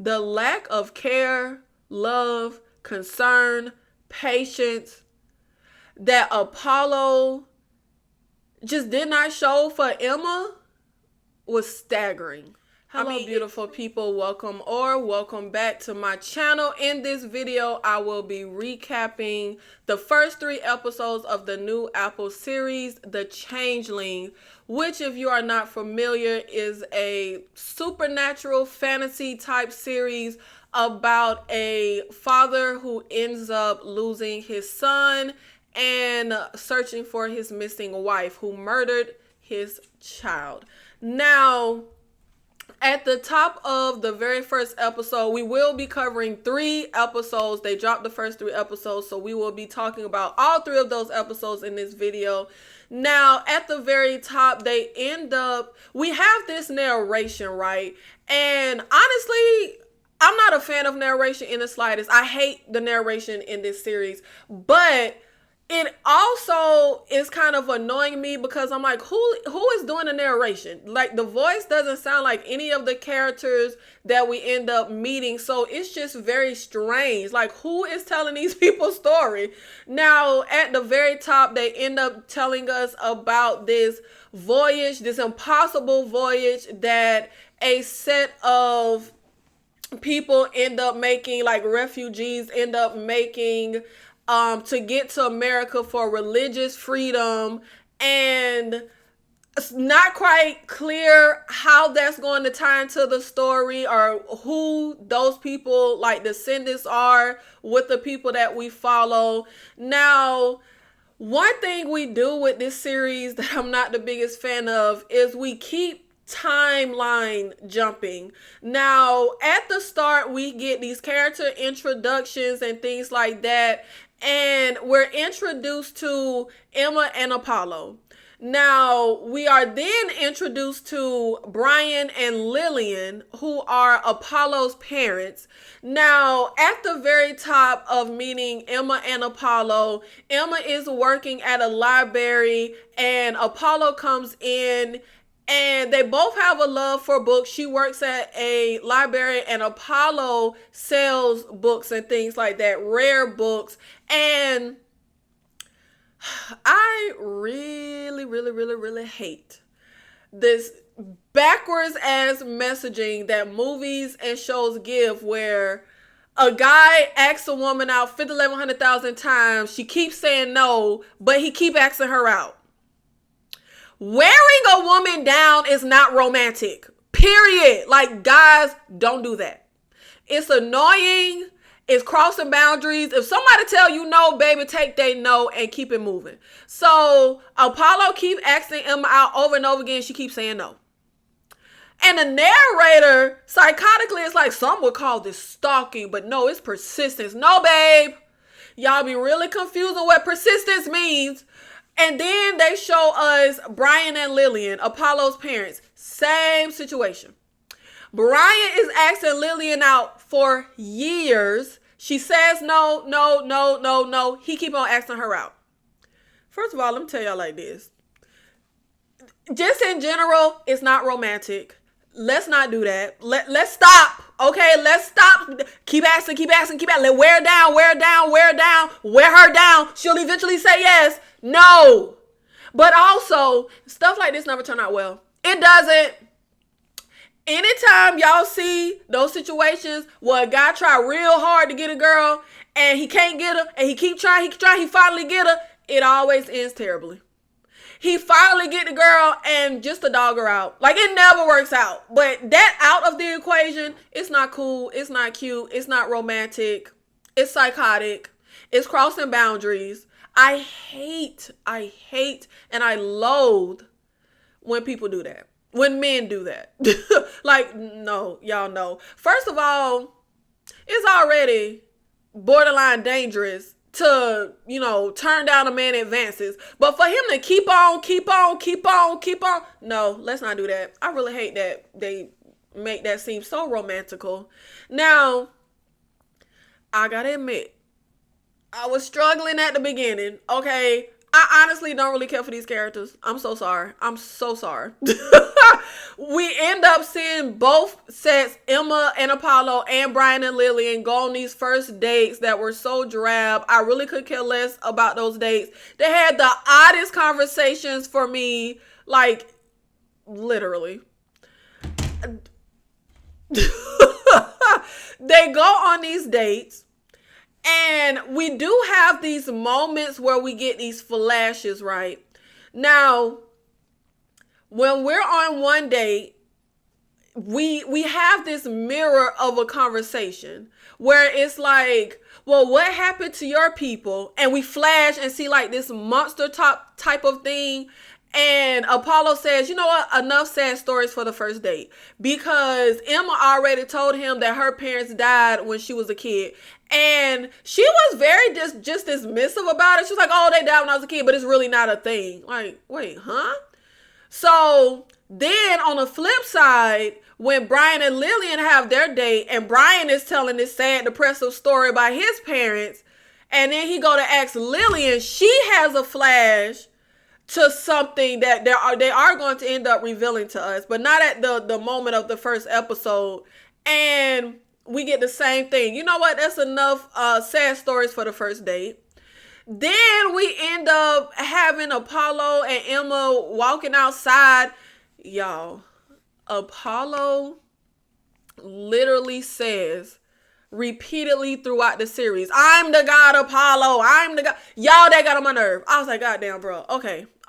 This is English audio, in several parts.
the lack of care, love, concern, patience that Apollo just did not show for Emma was staggering. Hello, beautiful people. Welcome back to my channel. In this video, I will be recapping the first 3 episodes of the new Apple series, The Changeling, which, if you are not familiar, is a supernatural fantasy type series about a father who ends up losing his son and searching for his missing wife who murdered his child. Now, at the top of the very first episode, we will be covering 3 episodes. They dropped the first 3 episodes, so we will be talking about all 3 of those episodes in this video. Now, at the very top, we have this narration, right? And honestly, I'm not a fan of narration in the slightest. I hate the narration in this series, but it also is kind of annoying me because I'm like, who is doing the narration? Like, the voice doesn't sound like any of the characters that we end up meeting. So it's just very strange. Like, who is telling these people's story? Now, at the very top, they end up telling us about this voyage, this impossible voyage that a set of people end up making, like refugees end up making, to get to America for religious freedom. And it's not quite clear how that's going to tie into the story or who those people, like descendants, are with the people that we follow. Now, one thing we do with this series that I'm not the biggest fan of is we keep timeline jumping. Now, at the start, we get these character introductions and things like that, and we're introduced to Emma and Apollo. Now, we are then introduced to Brian and Lillian, who are Apollo's parents. Now, at the very top of meeting Emma and Apollo, Emma is working at a library and Apollo comes in. And they both have a love for books. She works at a library and Apollo sells books and things like that, rare books. And I really hate this backwards ass messaging that movies and shows give, where a guy asks a woman out 50, 100,000 times. She keeps saying no, but he keep asking her out. Wearing a woman down is not romantic, period. Like, guys, don't do that. It's annoying. It's crossing boundaries. If somebody tell you no, baby, take they no and keep it moving. So Apollo keep asking Emma out over and over again. She keeps saying no. And the narrator, psychotically, is like, some would call this stalking, but no, it's persistence. No, babe. Y'all be really confused on what persistence means. And then they show us Brian and Lillian, Apollo's parents. Same situation. Brian is asking Lillian out for years. She says no. He keep on asking her out. First of all, let me tell y'all like this. Just in general, it's not romantic. Let's not do that. Let's stop. Okay, let's stop. Keep asking. Let wear her down. She'll eventually say yes. No. But also, stuff like this never turn out well. It doesn't. Anytime y'all see those situations where a guy try real hard to get a girl and he can't get her and he keep trying, he finally get her, it always ends terribly. He finally get the girl and just to dog her out. Like, it never works out. But that out of the equation, it's not cool. It's not cute. It's not romantic. It's psychotic. It's crossing boundaries. I hate, and I loathe when people do that. When men do that. Like, no, y'all know. First of all, it's already borderline dangerous to, turn down a man advances. But for him to keep on. No, let's not do that. I really hate that they make that seem so romantical. Now, I gotta admit, I was struggling at the beginning. Okay, I honestly don't really care for these characters. I'm so sorry. we end up seeing both sets, Emma and Apollo and Brian and Lillian, go on these first dates that were so drab. I really could care less about those dates. They had the oddest conversations for me, like, literally. They go on these dates, and we do have these moments where we get these flashes, right? Now, when we're on one date, we have this mirror of a conversation where it's like, well, what happened to your people? And we flash and see like this monster top type of thing. And Apollo says, you know what? Enough sad stories for the first date. Because Emma already told him that her parents died when she was a kid. And she was very just dismissive about it. She was like, oh, they died when I was a kid, but it's really not a thing. Like, wait, huh? So then on the flip side, when Brian and Lillian have their date and Brian is telling this sad, depressive story about his parents, and then he go to ask Lillian, she has a flash to something that they are going to end up revealing to us, but not at the moment of the first episode. And we get the same thing. You know what? That's enough sad stories for the first date. Then we end up having Apollo and Emma walking outside. Y'all, Apollo literally says repeatedly throughout the series, I'm the god Apollo, I'm the god. Y'all, that got on my nerve. I was like, God damn, bro.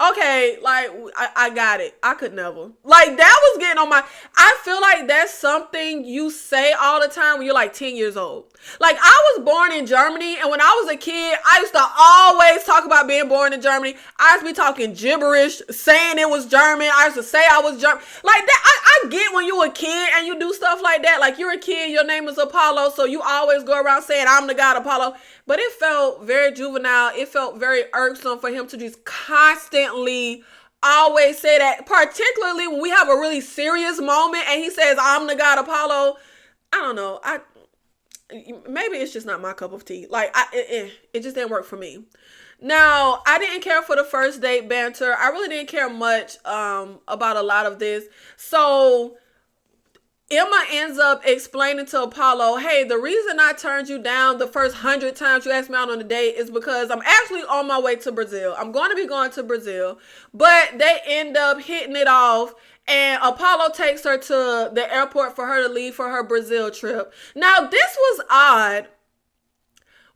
Okay, like, I got it. I could never. Like, that was getting on my... I feel like that's something you say all the time when you're like 10 years old. Like, I was born in Germany, and when I was a kid, I used to always talk about being born in Germany. I used to be talking gibberish, saying it was German. I used to say I was German. Like, that, I get when you're a kid and you do stuff like that. Like, you're a kid, your name is Apollo, so you always go around saying, I'm the god Apollo. But it felt very juvenile. It felt very irksome for him to just constantly always say that, particularly when we have a really serious moment and he says, I'm the god Apollo. I don't know. Maybe it's just not my cup of tea. Like, it just didn't work for me. Now, I didn't care for the first date banter. I really didn't care much about a lot of this. So Emma ends up explaining to Apollo, hey, the reason I turned you down the first 100 times you asked me out on a date is because I'm actually on my way to Brazil. I'm going to be going to Brazil. But they end up hitting it off, and Apollo takes her to the airport for her to leave for her Brazil trip. Now, this was odd.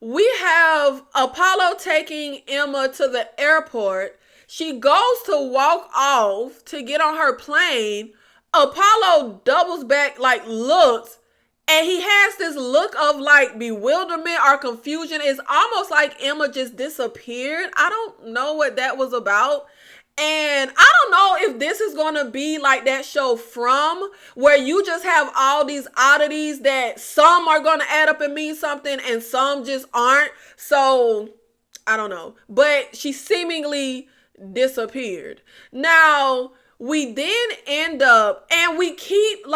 We have Apollo taking Emma to the airport. She goes to walk off to get on her plane. Apollo doubles back, like, looks, and he has this look of like bewilderment or confusion. It's almost like Emma just disappeared. I don't know what that was about. And I don't know if this is going to be like that show From, where you just have all these oddities that some are going to add up and mean something and some just aren't. So I don't know. But she seemingly disappeared. Now, we then end up, and we keep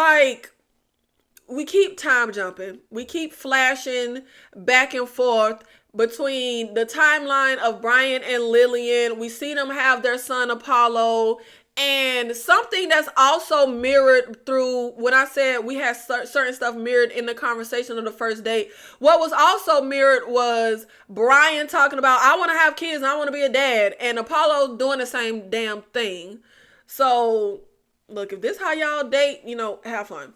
time jumping. We keep flashing back and forth between the timeline of Brian and Lillian. We see them have their son Apollo, and something that's also mirrored through when I said we had certain stuff mirrored in the conversation of the first date. What was also mirrored was Brian talking about, I want to have kids and I want to be a dad, and Apollo doing the same damn thing. So, look, if this how y'all date, have fun.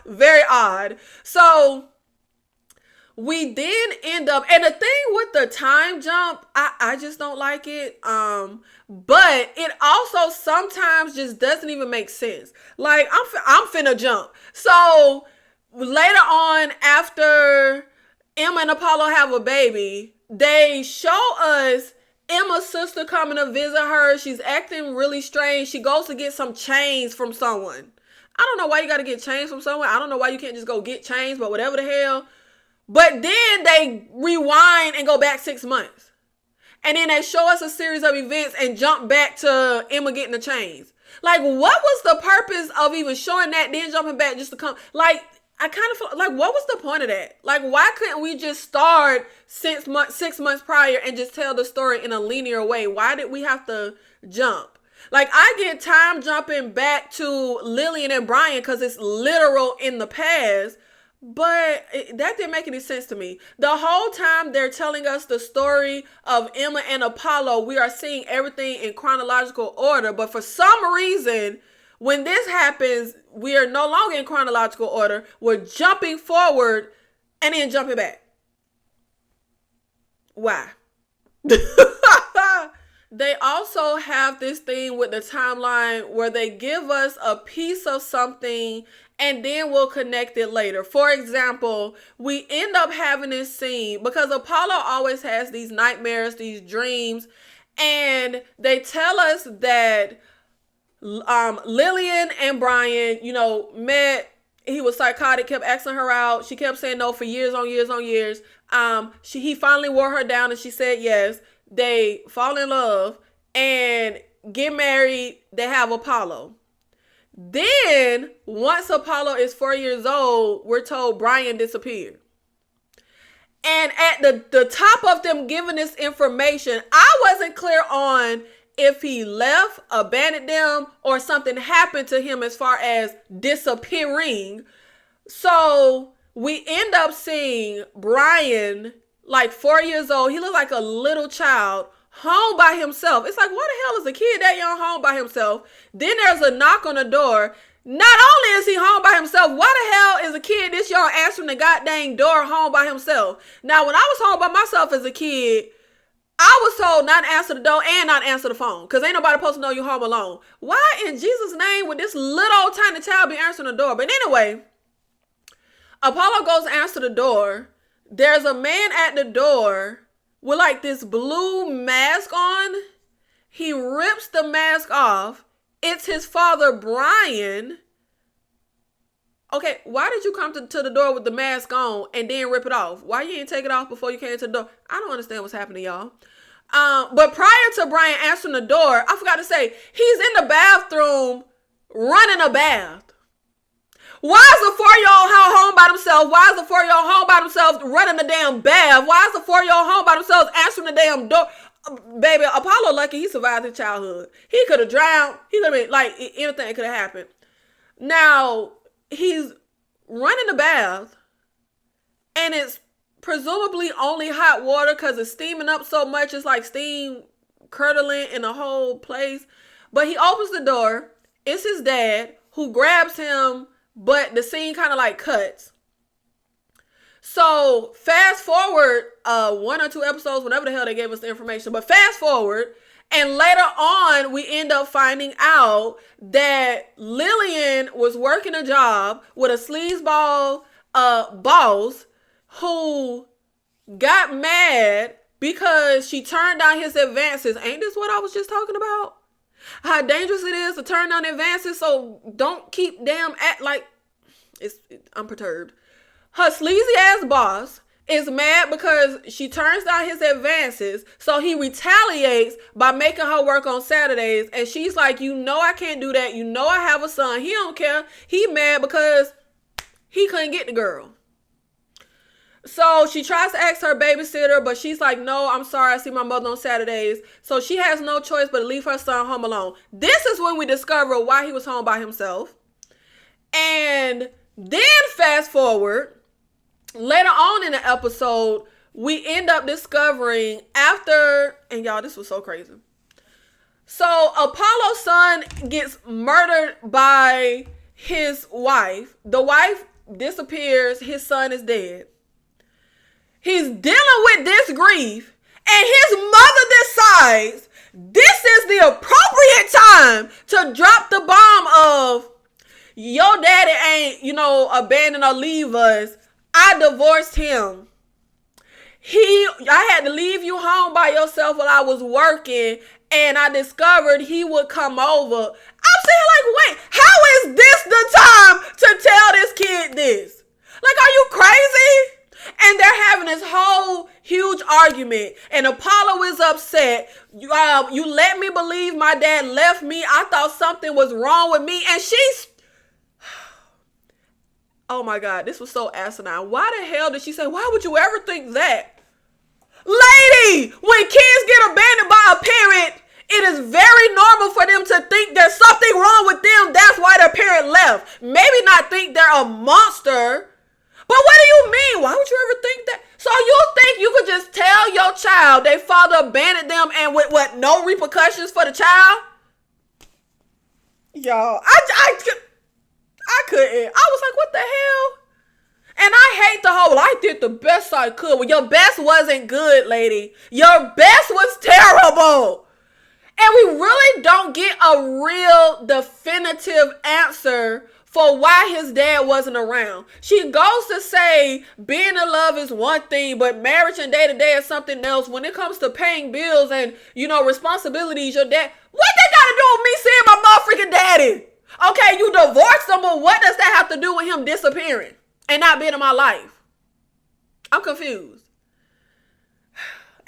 Very odd. So, we then end up, and the thing with the time jump, I just don't like it. But it also sometimes just doesn't even make sense. Like, I'm finna jump. So, later on, after Emma and Apollo have a baby, they show us Emma's sister coming to visit her. She's acting really strange. She goes to get some chains from someone. I don't know why you got to get chains from someone. I don't know why you can't just go get chains, but whatever the hell. But then they rewind and go back 6 months. And then they show us a series of events and jump back to Emma getting the chains. Like, what was the purpose of even showing that, then jumping back just to come? Like, I kind of feel like, what was the point of that? Like, why couldn't we just start 6 months prior and just tell the story in a linear way? Why did we have to jump? Like, I get time jumping back to Lillian and Brian because it's literal in the past, but that didn't make any sense to me. The whole time they're telling us the story of Emma and Apollo, we are seeing everything in chronological order, but for some reason, when this happens, we are no longer in chronological order. We're jumping forward and then jumping back. Why? They also have this thing with the timeline where they give us a piece of something and then we'll connect it later. For example, we end up having this scene because Apollo always has these nightmares, these dreams, and they tell us that Lillian and Brian, met. He was psychotic, kept asking her out. She kept saying no for years on years on years. He finally wore her down and she said yes. They fall in love and get married. They have Apollo. Then, once Apollo is 4 years old, we're told Brian disappeared. And at the top of them giving this information, I wasn't clear on if he left, abandoned them, or something happened to him as far as disappearing. So we end up seeing Brian, like 4 years old. He looked like a little child, home by himself. It's like, what the hell is a kid that young home by himself? Then there's a knock on the door. Not only is he home by himself, why the hell is a kid this young answering the goddamn door home by himself? Now, when I was home by myself as a kid, I was told not to answer the door and not answer the phone because ain't nobody supposed to know you home alone. Why in Jesus' name would this little old tiny child be answering the door? But anyway, Apollo goes to answer the door. There's a man at the door with like this blue mask on. He rips the mask off. It's his father, Brian. Okay, why did you come to the door with the mask on and then rip it off? Why you didn't take it off before you came to the door? I don't understand what's happening, y'all. But prior to Brian answering the door, I forgot to say, he's in the bathroom running a bath. Why is the 4-year-old home by themselves? Why is the 4-year-old home by themselves running the damn bath? Why is the 4-year-old home by themselves answering the damn door? Baby, Apollo lucky he survived his childhood. He could have drowned. He could have been, like, anything could have happened. Now, he's running the bath, and it's presumably only hot water because it's steaming up so much. It's like steam curdling in the whole place. But he opens the door. It's his dad who grabs him, but the scene kind of like cuts. So fast forward 1 or 2 episodes, whenever the hell they gave us the information, but fast forward, and later on we end up finding out that Lillian was working a job with a sleazeball boss who got mad because she turned down his advances. Ain't this what I was just talking about? How dangerous it is to turn down advances, so don't keep I'm perturbed. Her sleazy ass boss is mad because she turns down his advances, so he retaliates by making her work on Saturdays, and she's like, I can't do that. I have a son. He don't care. He mad because he couldn't get the girl. So she tries to ask her babysitter, but she's like, no, I'm sorry. I see my mother on Saturdays. So she has no choice but to leave her son home alone. This is when we discover why he was home by himself. And then fast forward, later on in the episode, we end up discovering and y'all, this was so crazy. So Apollo's son gets murdered by his wife. The wife disappears. His son is dead. He's dealing with this grief, and his mother decides this is the appropriate time to drop the bomb of, your daddy ain't, abandon or leave us. I divorced him. I had to leave you home by yourself while I was working, and I discovered he would come over. I'm saying, like, wait, how is this the time to tell this kid this? Like, are you crazy? And they're having this whole huge argument, and Apollo is upset. You let me believe my dad left me. I thought something was wrong with me, and she's, oh my God, this was so asinine. Why the hell did she say, why would you ever think that? Lady, when kids get abandoned by a parent, It is very normal for them to think there's something wrong with them. That's why their parent left. Maybe not think they're a monster. But what do you mean? Why would you ever think that? So you think you could just tell your child their father abandoned them and with what, no repercussions for the child? Y'all, I couldn't. I was like, what the hell? And I hate the whole, I did the best I could. Well, your best wasn't good, lady. Your best was terrible. And we really don't get a real definitive answer for why his dad wasn't around. She goes to say being in love is one thing, but marriage and day-to-day is something else. When it comes to paying bills and, responsibilities, your dad, what that got to do with me seeing my motherfucking daddy? Okay, you divorced him, but what does that have to do with him disappearing and not being in my life? I'm confused.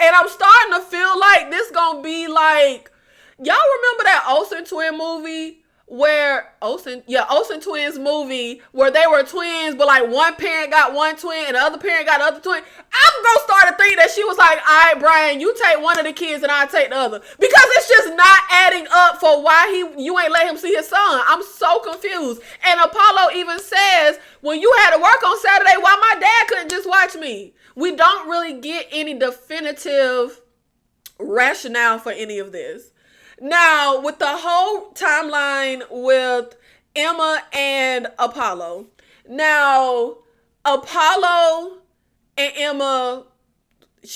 And I'm starting to feel like this gonna be like, y'all remember that Olsen twin movie where Olsen twins movie where they were twins, but like one parent got one twin and the other parent got the other twin? I'm gonna start to think that she was like, all right, Brian, you take one of the kids and I take the other, because it's just not adding up for why you ain't let him see his son. I'm so confused. And Apollo even says, when you had to work on Saturday, why my dad couldn't just watch me? We don't really get any definitive rationale for any of this. Now, with the whole timeline with Emma and Apollo. Now, Apollo and Emma,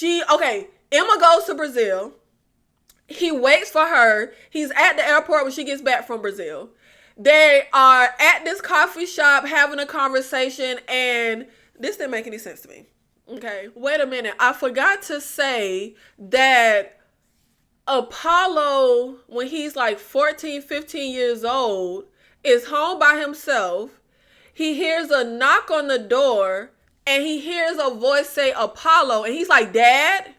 Emma goes to Brazil. He waits for her. He's at the airport when she gets back from Brazil. They are at this coffee shop having a conversation, and this didn't make any sense to me. Okay, wait a minute. I forgot to say that Apollo, when he's like 14, 15 years old, is home by himself. He hears a knock on the door and he hears a voice say Apollo, and he's like, Dad?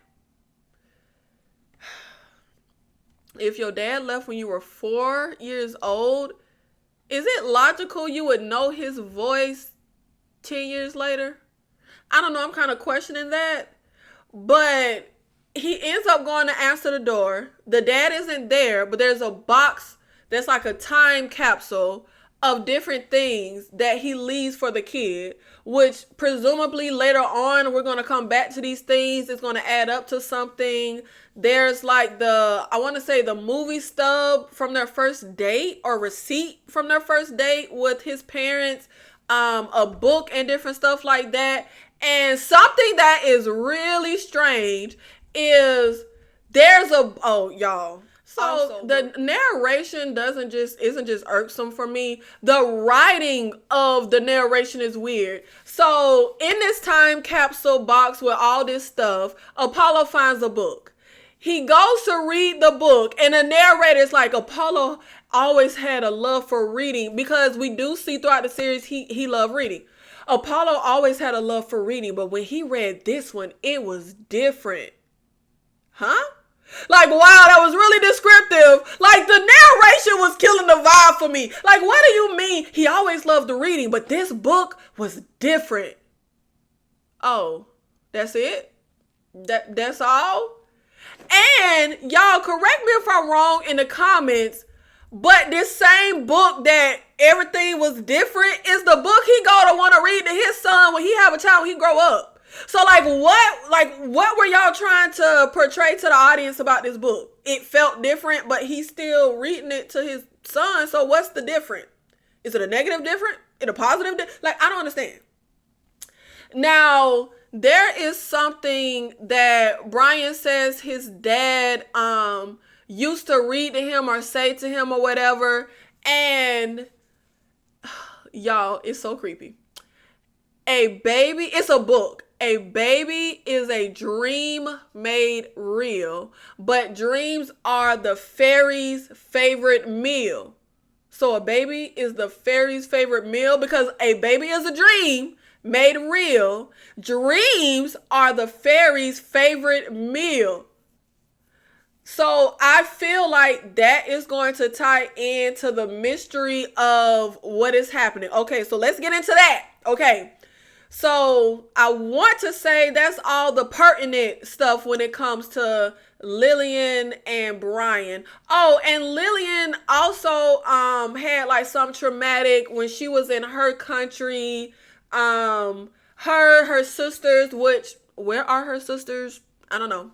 If your dad left when you were 4 years old, is it logical you would know his voice 10 years later? I don't know. I'm kind of questioning that. But he ends up going to answer the door. The dad isn't there, but there's a box that's like a time capsule of different things that he leaves for the kid, which presumably later on we're going to come back to these things. It's going to add up to something. There's like the movie stub from their first date, or receipt from their first date with his parents, a book and different stuff like that. And something that is really strange is y'all. So the narration isn't just irksome for me. The writing of the narration is weird. So in this time capsule box with all this stuff, Apollo finds a book. He goes to read the book, and the narrator is like, Apollo always had a love for reading, because we do see throughout the series he loved reading. Apollo always had a love for reading, but when he read this one, it was different. Huh? Like, wow, that was really descriptive. Like, the narration was killing the vibe for me. Like, what do you mean? He always loved the reading, but this book was different. Oh, that's it? That's all? And y'all, correct me if I'm wrong in the comments, but this same book that everything was different is the book he go to want to read to his son when he have a child, when he grow up. So what were y'all trying to portray to the audience about this book? It felt different, but he's still reading it to his son. So what's the difference? Is it a negative different? Is it a positive I don't understand. Now, there is something that Brian says his dad used to read to him or say to him or whatever. And y'all, it's so creepy. It's a book. A baby is a dream made real, but dreams are the fairy's favorite meal. So a baby is the fairy's favorite meal because a baby is a dream made real. Dreams are the fairy's favorite meal. So I feel like that is going to tie into the mystery of what is happening. Okay, so let's get into that. Okay. So I want to say that's all the pertinent stuff when it comes to Lillian and Brian. Oh, and Lillian also had like some traumatic when she was in her country. Her sisters, which where are her sisters? I don't know.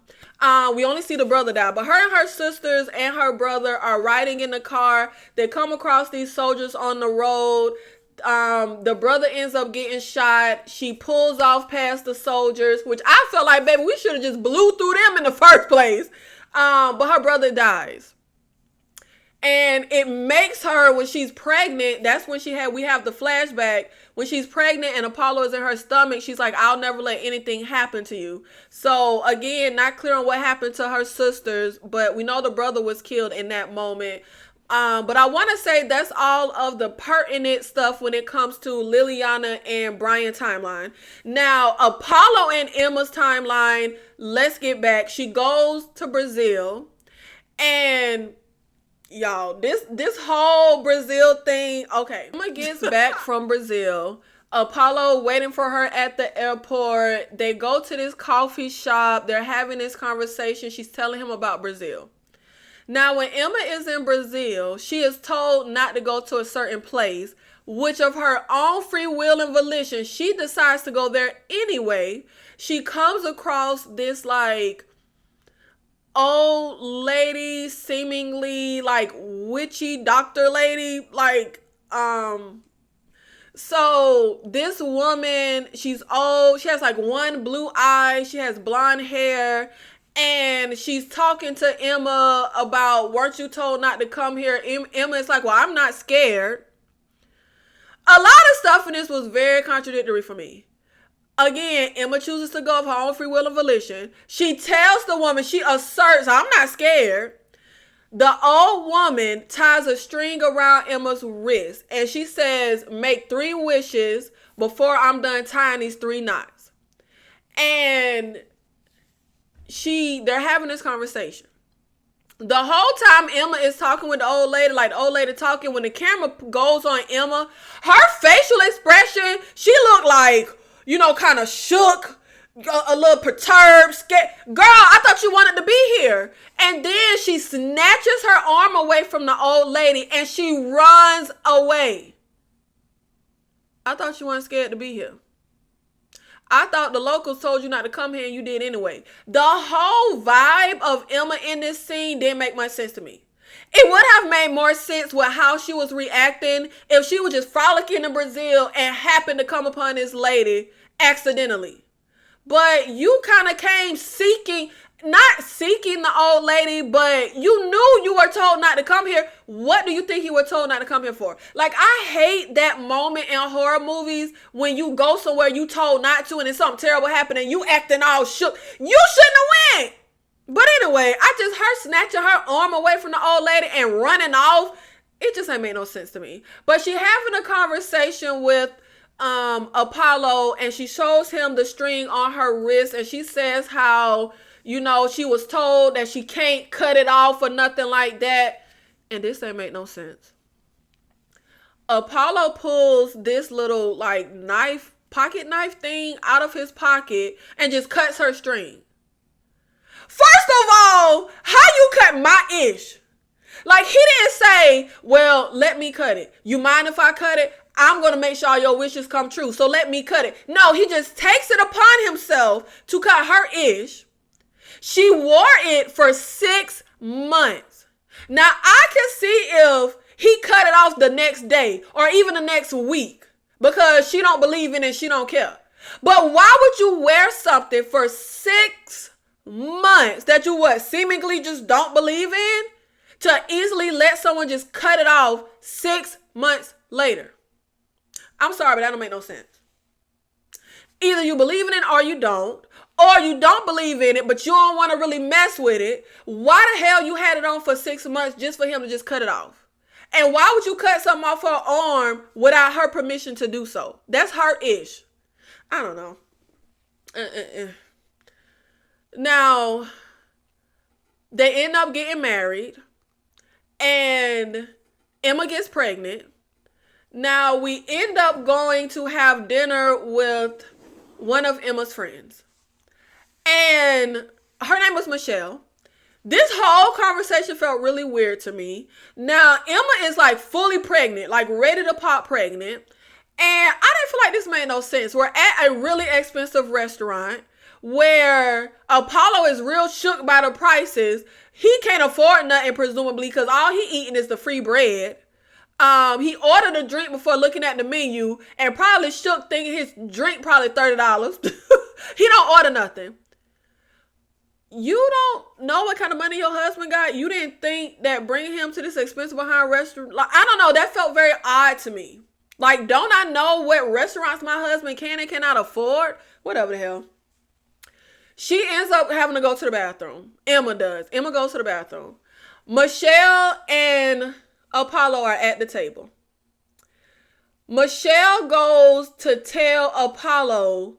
We only see the brother die, but her and her sisters and her brother are riding in the car. They come across these soldiers on the road. The brother ends up getting shot. She pulls off past the soldiers, which I felt like, baby, we should have just blew through them in the first place. But her brother dies. And it makes her, when she's pregnant, that's when we have the flashback. When she's pregnant and Apollo is in her stomach, she's like, I'll never let anything happen to you. So again, not clear on what happened to her sisters, but we know the brother was killed in that moment. But I want to say that's all of the pertinent stuff when it comes to Liliana and Brian timeline. Now, Apollo and Emma's timeline, let's get back. She goes to Brazil, and y'all, this whole Brazil thing, okay. Emma gets back from Brazil. Apollo waiting for her at the airport. They go to this coffee shop. They're having this conversation. She's telling him about Brazil. Now, when Emma is in Brazil, she is told not to go to a certain place, which of her own free will and volition, she decides to go there anyway. She comes across this like old lady, seemingly like witchy doctor lady, like so this woman, she's old, she has like one blue eye, she has blonde hair, and she's talking to Emma about, weren't you told not to come here? Emma is like, well, I'm not scared. A lot of stuff in this was very contradictory for me. Again, Emma chooses to go of her own free will and volition. She tells the woman, she asserts, I'm not scared. The old woman ties a string around Emma's wrist, and she says, make 3 wishes before I'm done tying these 3 knots. And they're having this conversation. The whole time Emma is talking with the old lady, like the old lady talking, when the camera goes on Emma, her facial expression, she looked like, kind of shook, a little perturbed, scared. Girl, I thought you wanted to be here. And then she snatches her arm away from the old lady and she runs away. I thought you weren't scared to be here. I thought the locals told you not to come here and you did anyway. The whole vibe of Emma in this scene didn't make much sense to me. It would have made more sense with how she was reacting if she was just frolicking in Brazil and happened to come upon this lady accidentally. But you kind of came not seeking the old lady, but you knew you were told not to come here. What do you think you were told not to come here for? Like, I hate that moment in horror movies when you go somewhere you told not to and then something terrible happened and you acting all shook. You shouldn't have went. But anyway, her snatching her arm away from the old lady and running off, it just ain't made no sense to me. But she having a conversation with Apollo, and she shows him the string on her wrist, and she says how, she was told that she can't cut it off or nothing like that. And this ain't make no sense. Apollo pulls this little like pocket knife thing out of his pocket and just cuts her string. First of all, how you cut my ish? Like, he didn't say, well, let me cut it. You mind if I cut it? I'm going to make sure your wishes come true, so let me cut it. No, he just takes it upon himself to cut her ish. She wore it for 6 months. Now, I can see if he cut it off the next day or even the next week because she don't believe in it and she don't care. But why would you wear something for 6 months that you seemingly just don't believe in to easily let someone just cut it off 6 months later? I'm sorry, but that don't make no sense. Either you believe in it or you don't believe in it, but you don't want to really mess with it. Why the hell you had it on for 6 months just for him to just cut it off? And why would you cut something off her arm without her permission to do so? That's her ish. I don't know. Now, they end up getting married, and Emma gets pregnant. Now we end up going to have dinner with one of Emma's friends. And her name was Michelle. This whole conversation felt really weird to me. Now, Emma is like fully pregnant, like ready to pop pregnant. And I didn't feel like this made no sense. We're at a really expensive restaurant where Apollo is real shook by the prices. He can't afford nothing, presumably, because all he eating is the free bread. He ordered a drink before looking at the menu and probably shook thinking his drink probably $30. He don't order nothing. You don't know what kind of money your husband got. You didn't think that bringing him to this expensive behind restaurant, like, I don't know, that felt very odd to me. Like, don't I know what restaurants my husband can and cannot afford? Whatever the hell. She ends up having to go to the bathroom. Emma does. Emma goes to the bathroom. Michelle and Apollo are at the table. Michelle goes to tell Apollo,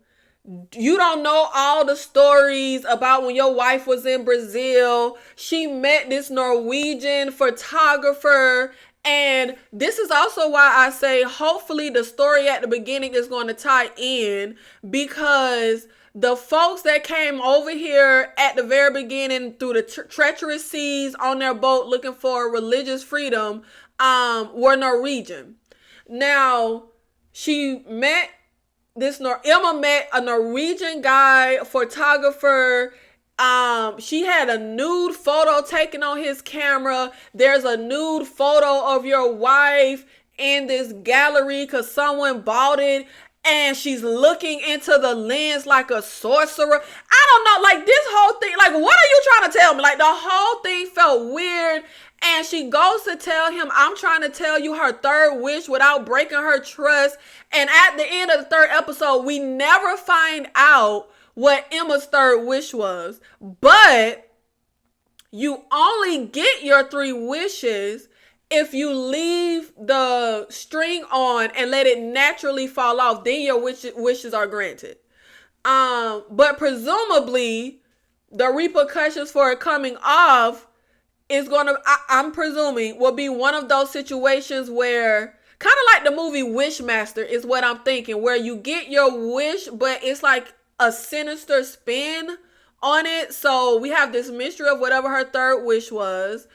you don't know all the stories about when your wife was in Brazil. She met this Norwegian photographer. And this is also why I say hopefully the story at the beginning is going to tie in, because the folks that came over here at the very beginning through the treacherous seas on their boat looking for religious freedom were Norwegian. Now, Emma met a Norwegian guy, photographer. She had a nude photo taken on his camera. There's a nude photo of your wife in this gallery because someone bought it. And she's looking into the lens like a sorcerer. I don't know, like this whole thing, like what are you trying to tell me? Like the whole thing felt weird. And she goes to tell him, I'm trying to tell you her third wish without breaking her trust. And at the end of the third episode, we never find out what Emma's third wish was. But you only get your 3 wishes if you leave the string on and let it naturally fall off. Then your wishes are granted. But presumably, the repercussions for it coming off is I'm presuming, will be one of those situations where, kind of like the movie Wishmaster is what I'm thinking, where you get your wish, but it's like a sinister spin on it. So we have this mystery of whatever her third wish was.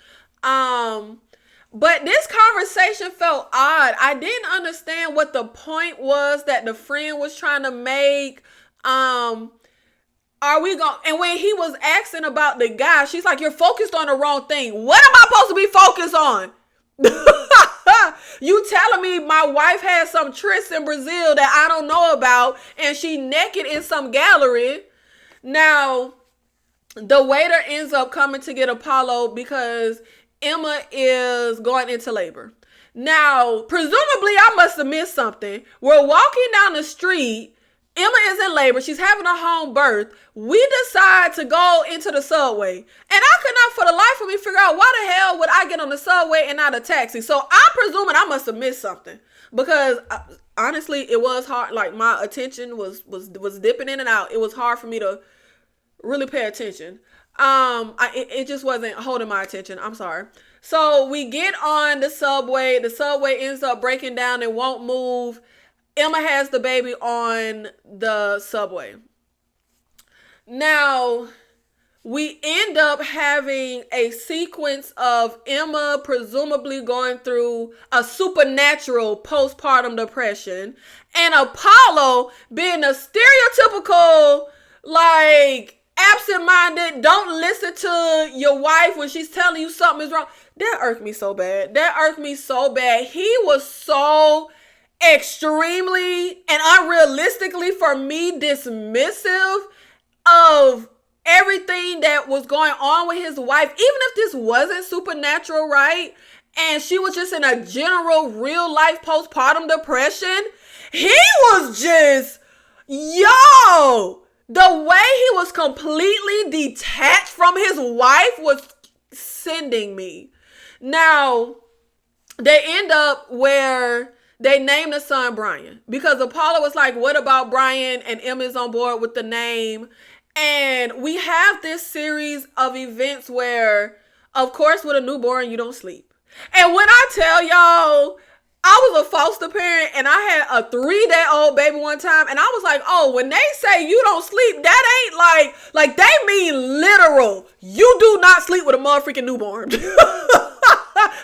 But this conversation felt odd. I didn't understand what the point was that the friend was trying to make. And when he was asking about the guy, she's like, you're focused on the wrong thing. What am I supposed to be focused on? You telling me my wife has some tricks in Brazil that I don't know about and she naked in some gallery. Now, the waiter ends up coming to get Apollo because Emma is going into labor. Now, presumably I must have missed something. We're walking down the street. Emma is in labor. She's having a home birth. We decide to go into the subway. And I could not for the life of me figure out why the hell would I get on the subway and not a taxi. So I'm presuming I must have missed something. Because honestly, it was hard. Like my attention was dipping in and out. It was hard for me to really pay attention. It just wasn't holding my attention. I'm sorry. So we get on the subway. The subway ends up breaking down and won't move. Emma has the baby on the subway. Now, we end up having a sequence of Emma presumably going through a supernatural postpartum depression and Apollo being a stereotypical, like, absent-minded, don't listen to your wife when she's telling you something is wrong. That irked me so bad. He was so extremely and unrealistically for me dismissive of everything that was going on with his wife, even if this wasn't supernatural, right? And she was just in a general real life postpartum depression. He was just, the way he was completely detached from his wife was sending me. Now, they end up where they named the son Brian because Apollo was like, what about Brian? And Emma's on board with the name. And we have this series of events where, of course, with a newborn, you don't sleep. And when I tell y'all, I was a foster parent and I had a 3-day-old baby one time, and I was like, oh, when they say you don't sleep, that ain't like they mean literal. You do not sleep with a motherfucking newborn.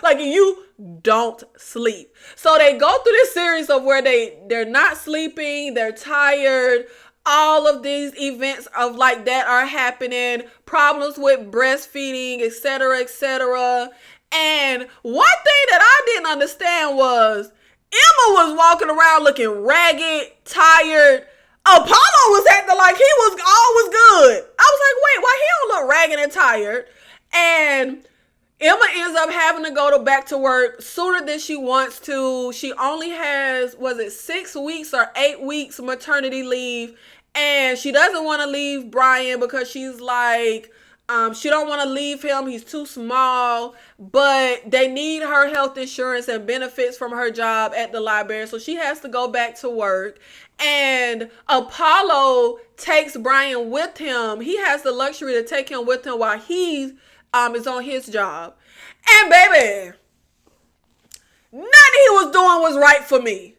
Like, you don't sleep. So they go through this series of where they're not sleeping, they're tired. All of these events of like that are happening, problems with breastfeeding, etc., etc. And one thing that I didn't understand was Emma was walking around looking ragged, tired. Apollo was acting like he was always good. I was like, wait, why he don't look ragged and tired? And Emma ends up having to go back to work sooner than she wants to. She only has, 6 weeks or 8 weeks maternity leave. And she doesn't want to leave Brian because she's like, she don't want to leave him. He's too small. But they need her health insurance and benefits from her job at the library. So she has to go back to work. And Apollo takes Brian with him. He has the luxury to take him with him while he is on his job. And baby, nothing he was doing was right for me.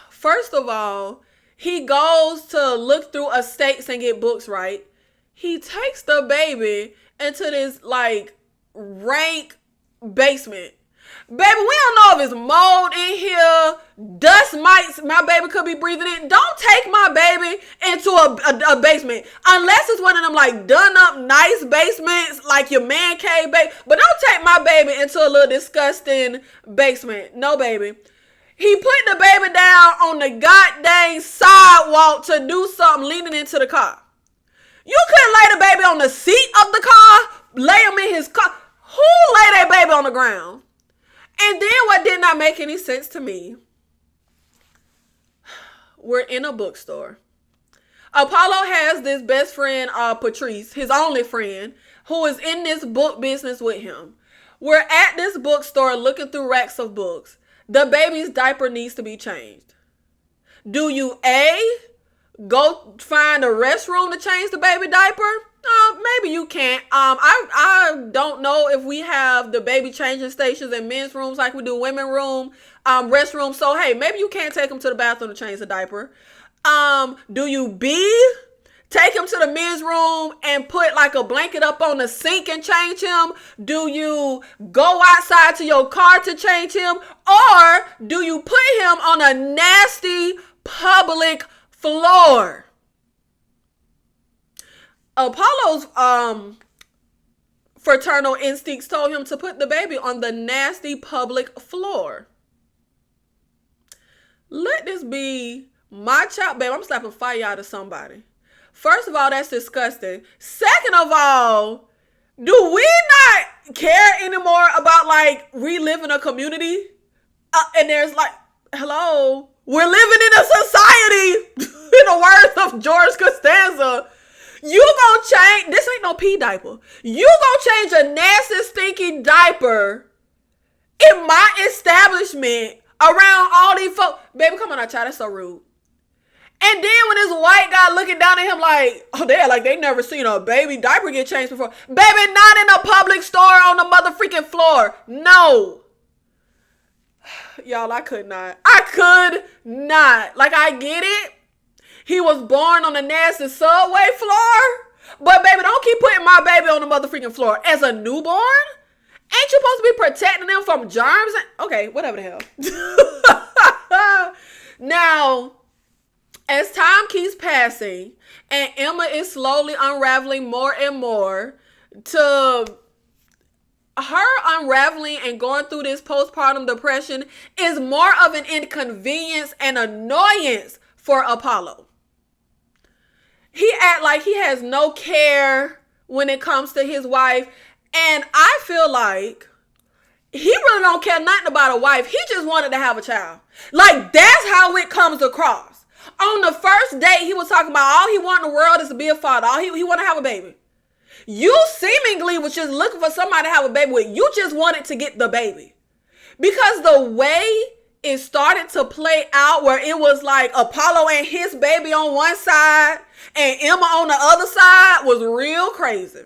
First of all, he goes to look through estates and get books right. He takes the baby into this like rank basement. Baby, we don't know if it's mold in here, dust mites my baby could be breathing in. Don't take my baby into a basement. Unless it's one of them like done up nice basements like your man cave baby. But don't take my baby into a little disgusting basement. No, baby. He put the baby down on the goddamn sidewalk to do something leaning into the car. You couldn't lay the baby on the seat of the car, lay him in his car. Who lay that baby on the ground? And then what did not make any sense to me, we're in a bookstore. Apollo has this best friend, Patrice, his only friend, who is in this book business with him. We're at this bookstore looking through racks of books. The baby's diaper needs to be changed. Do you A, go find a restroom to change the baby diaper? Maybe you can't. I don't know if we have the baby changing stations in men's rooms like we do women room, restroom. So hey, maybe you can't take them to the bathroom to change the diaper. Do you B, take him to the men's room and put like a blanket up on the sink and change him? Do you go outside to your car to change him? Or do you put him on a nasty public floor? Apollo's fraternal instincts told him to put the baby on the nasty public floor. Let this be my child. Babe, I'm slapping fire out of somebody. First of all, that's disgusting. Second of all, do we not care anymore about like reliving a community? And there's like, hello, we're living in a society, in the words of George Costanza. You gonna change, this ain't no pee diaper. You gonna change a nasty, stinky diaper in my establishment around all these folks. Baby, come on now, child, that's so rude. And then when this white guy looking down at him like, oh, they're like, they never seen a baby diaper get changed before. Baby, not in a public store on the mother freaking floor. No. Y'all, I could not. Like, I get it. He was born on a nasty subway floor. But baby, don't keep putting my baby on the mother freaking floor. As a newborn? Ain't you supposed to be protecting them from germs? Okay, whatever the hell. Now, as time keeps passing and Emma is slowly unraveling more and more, to her unraveling and going through this postpartum depression is more of an inconvenience and annoyance for Apollo. He act like he has no care when it comes to his wife. And I feel like he really don't care nothing about a wife. He just wanted to have a child. Like, that's how it comes across. On the first date, he was talking about all he wanted in the world is to be a father. All he wanted to have a baby. You seemingly was just looking for somebody to have a baby with. You just wanted to get the baby. Because the way it started to play out, where it was like Apollo and his baby on one side and Emma on the other side, was real crazy.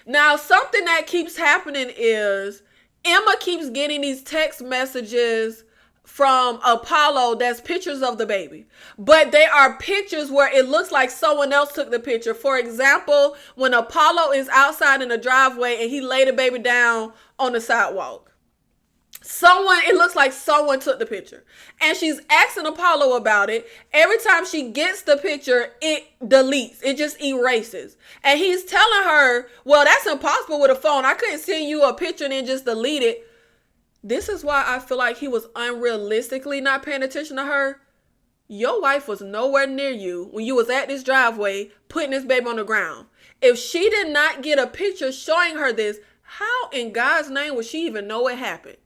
Now, something that keeps happening is Emma keeps getting these text messages from Apollo that's pictures of the baby. But they are pictures where it looks like someone else took the picture. For example, when Apollo is outside in the driveway and he laid the baby down on the sidewalk. It looks like someone took the picture. And she's asking Apollo about it. Every time she gets the picture, it deletes. It just erases. And he's telling her, well, that's impossible with a phone. I couldn't send you a picture and then just delete it. This is why I feel like he was unrealistically not paying attention to her. Your wife was nowhere near you when you was at this driveway putting this baby on the ground. If she did not get a picture showing her this, how in God's name would she even know it happened?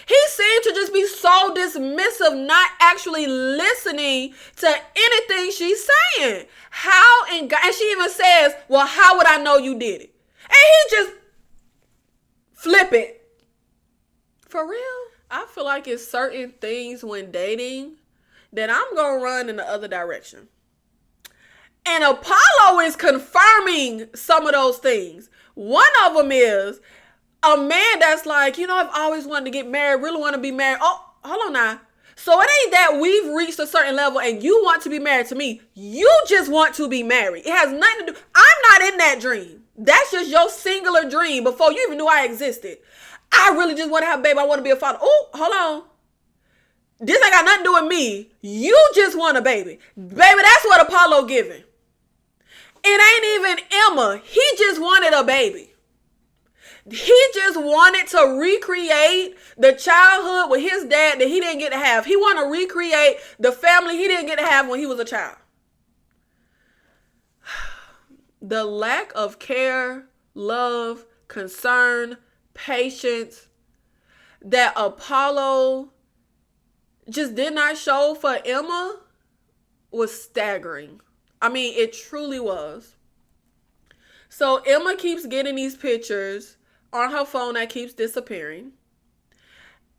He seemed to just be so dismissive, not actually listening to anything she's saying. How in God, and she even says, well, how would I know you did it? And he just flip it. For real? I feel like it's certain things when dating that I'm going to run in the other direction. And Apollo is confirming some of those things. One of them is a man that's like, I've always wanted to get married, really want to be married. Oh, hold on now. So it ain't that we've reached a certain level and you want to be married to me. You just want to be married. It has nothing to do. I'm not in that dream. That's just your singular dream before you even knew I existed. I really just want to have a baby. I want to be a father. Oh, hold on. This ain't got nothing to do with me. You just want a baby. Baby, that's what Apollo giving. It ain't even Emma. He just wanted a baby. He just wanted to recreate the childhood with his dad that he didn't get to have. He wanted to recreate the family he didn't get to have when he was a child. The lack of care, love, concern, patience that Apollo just did not show for Emma was staggering. I mean, it truly was. So Emma keeps getting these pictures on her phone that keeps disappearing.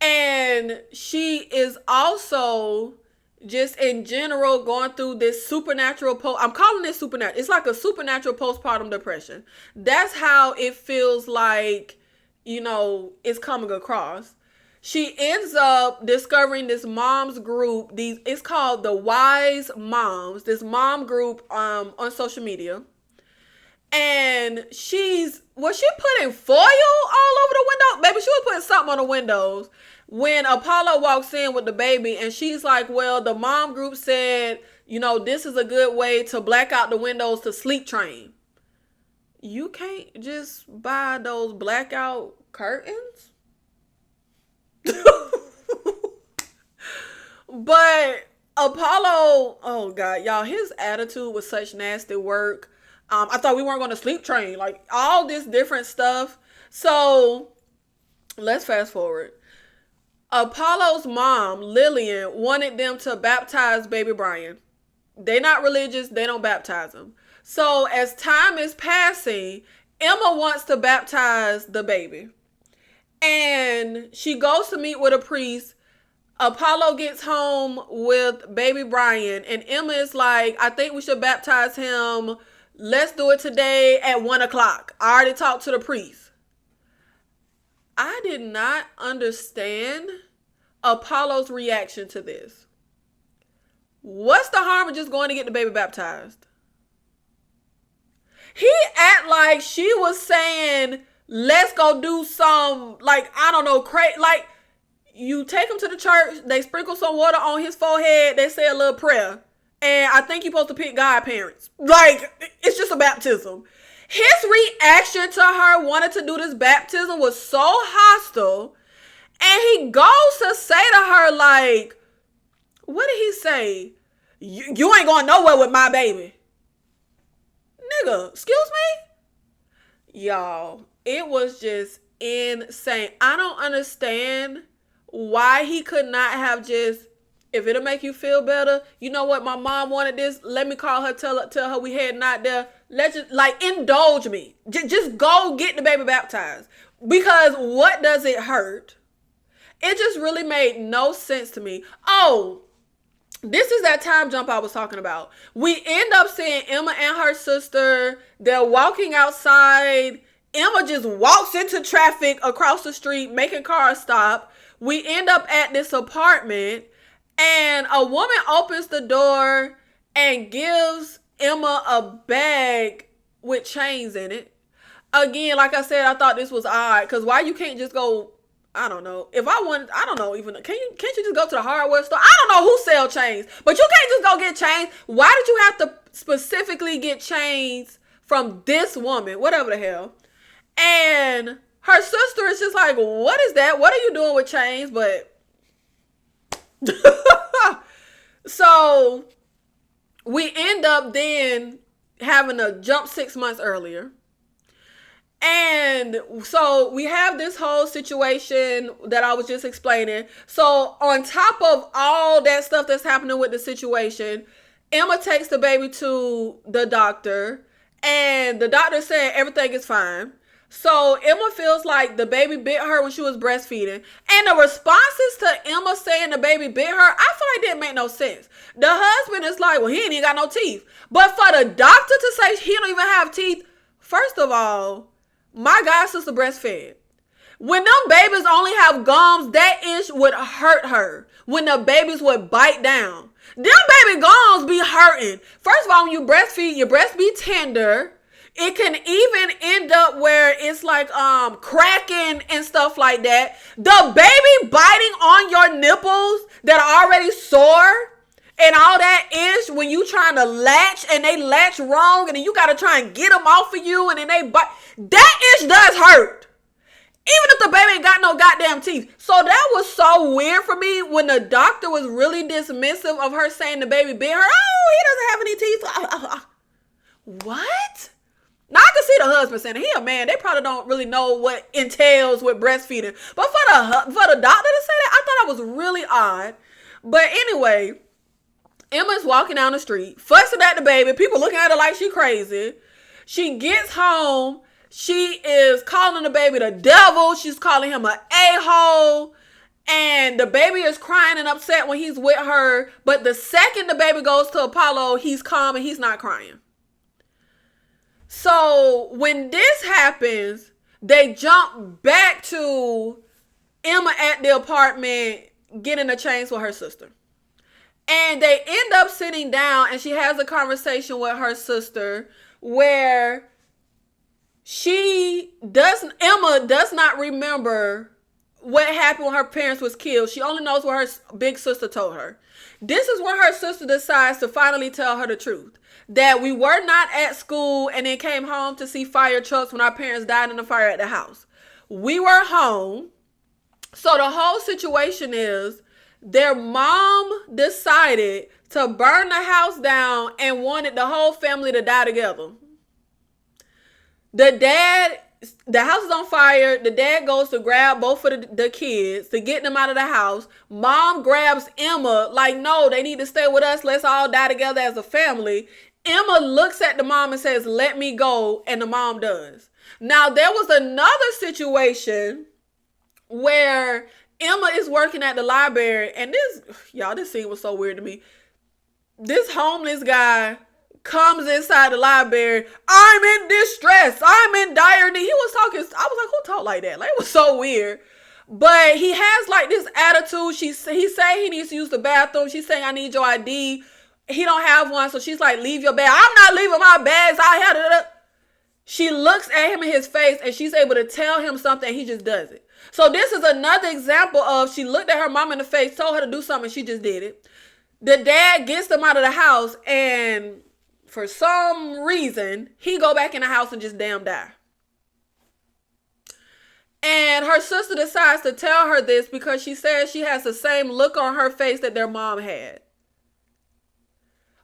And she is also just in general going through this supernatural I'm calling it supernatural. It's like a supernatural postpartum depression. That's how it feels like, it's coming across. She ends up discovering this mom's group. It's called the Wise Moms. This mom group on social media. And she putting foil all over the window? Baby, she was putting something on the windows when Apollo walks in with the baby. And she's like, well, the mom group said, this is a good way to black out the windows to sleep train. You can't just buy those blackout curtains? But Apollo, oh God, y'all, his attitude was such nasty work. I thought we weren't going to sleep train, like all this different stuff. So let's fast forward. Apollo's mom, Lillian, wanted them to baptize baby Brian. They're not religious. They don't baptize him. So as time is passing, Emma wants to baptize the baby. And she goes to meet with a priest. Apollo gets home with baby Brian. And Emma is like, I think we should baptize him. Let's do it today at 1:00. I already talked to the priest. I did not understand Apollo's reaction to this. What's the harm of just going to get the baby baptized? He act like she was saying, let's go do some, crazy. Like, you take him to the church, they sprinkle some water on his forehead, they say a little prayer. And I think you're supposed to pick godparents. Like, it's just a baptism. His reaction to her wanting to do this baptism was so hostile. And he goes to say to her, like, what did he say? You ain't going nowhere with my baby. Nigga, excuse me? Y'all, it was just insane. I don't understand why he could not have just, if it'll make you feel better, you know what, my mom wanted this, let me call her, tell her we heading out there. Let's just, indulge me. Just go get the baby baptized. Because what does it hurt? It just really made no sense to me. Oh, this is that time jump I was talking about. We end up seeing Emma and her sister. They're walking outside Emma just walks into traffic across the street, making cars stop. We end up at this apartment, and a woman opens the door and gives Emma a bag with chains in it. Again, like I said, I thought this was odd, because why you can't just go, I don't know. If I want, I don't know even, can't you just go to the hardware store? I don't know who sell chains, but you can't just go get chains. Why did you have to specifically get chains from this woman? Whatever the hell. And her sister is just like, what is that? What are you doing with chains? But so we end up then having a jump 6 months earlier. And so we have this whole situation that I was just explaining. So on top of all that stuff that's happening with the situation, Emma takes the baby to the doctor, and the doctor said everything is fine. So Emma feels like the baby bit her when she was breastfeeding. And the responses to Emma saying the baby bit her, I feel like didn't make no sense. The husband is like, well, he ain't even got no teeth. But for the doctor to say he don't even have teeth, first of all, my god sister breastfed. When them babies only have gums, that ish would hurt her. When the babies would bite down. Them baby gums be hurting. First of all, when you breastfeed, your breast be tender. It can even end up where it's like cracking and stuff like that. The baby biting on your nipples that are already sore and all that ish when you trying to latch and they latch wrong and then you got to try and get them off of you and then they bite. That ish does hurt. Even if the baby ain't got no goddamn teeth. So that was so weird for me when the doctor was really dismissive of her saying the baby bit her. Oh, he doesn't have any teeth. What? Now I can see the husband saying he a man. They probably don't really know what entails with breastfeeding. But for the doctor to say that, I thought that was really odd. But anyway, Emma's walking down the street, fussing at the baby. People looking at her like she crazy. She gets home. She is calling the baby the devil. She's calling him an a-hole. And the baby is crying and upset when he's with her. But the second the baby goes to Apollo, he's calm and he's not crying. So when this happens, they jump back to Emma at the apartment getting the chains with her sister. And they end up sitting down and she has a conversation with her sister where Emma does not remember what happened when her parents was killed. She only knows what her big sister told her. This is when her sister decides to finally tell her the truth. That we were not at school and then came home to see fire trucks when our parents died in the fire at the house. We were home. So the whole situation is their mom decided to burn the house down and wanted the whole family to die together. The house is on fire. The dad goes to grab both of the kids to get them out of the house. Mom grabs Emma like, no, they need to stay with us. Let's all die together as a family. Emma looks at the mom and says, let me go. And the mom does. Now, there was another situation where Emma is working at the library. And this scene was so weird to me. This homeless guy comes inside the library. I'm in distress. I'm in dire need. He was talking. I was like, who talk like that? Like, it was so weird. But he has like this attitude. He say he needs to use the bathroom. She's saying, I need your ID. He don't have one. So she's like, leave your bag. I'm not leaving my bags. I had it. She looks at him in his face and she's able to tell him something. He just does it. So this is another example of she looked at her mom in the face, told her to do something. She just did it. The dad gets them out of the house and for some reason, he go back in the house and just damn die. And her sister decides to tell her this because she says she has the same look on her face that their mom had.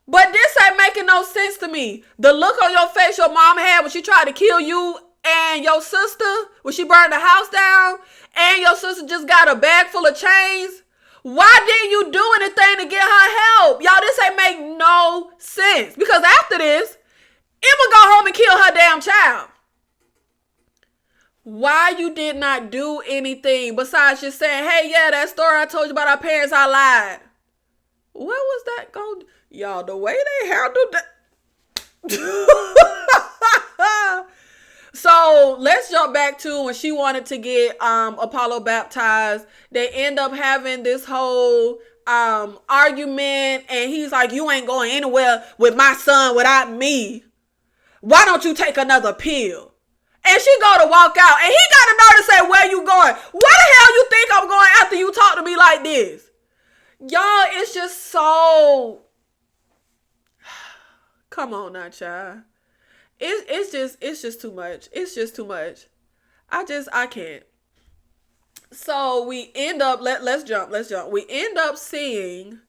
But this ain't making no sense to me. The look on your face your mom had when she tried to kill you and your sister, when she burned the house down, and your sister just got a bag full of chains. Why didn't you do anything to get her help? Y'all, this ain't make no sense. Because after this, Emma go home and kill her damn child. Why you did not do anything besides just saying, hey, yeah, that story I told you about our parents, I lied. What was that going to do? Y'all, the way they handled that. So let's jump back to when she wanted to get Apollo baptized. They end up having this whole argument, and he's like, "You ain't going anywhere with my son without me. Why don't you take another pill?" And she go to walk out, and he got the nerve to say, "Where you going? Where the hell you think I'm going after you talk to me like this?" Y'all, it's just so... Come on now, child. It's just too much. It's just too much. I can't. So we end up, let's jump. We end up seeing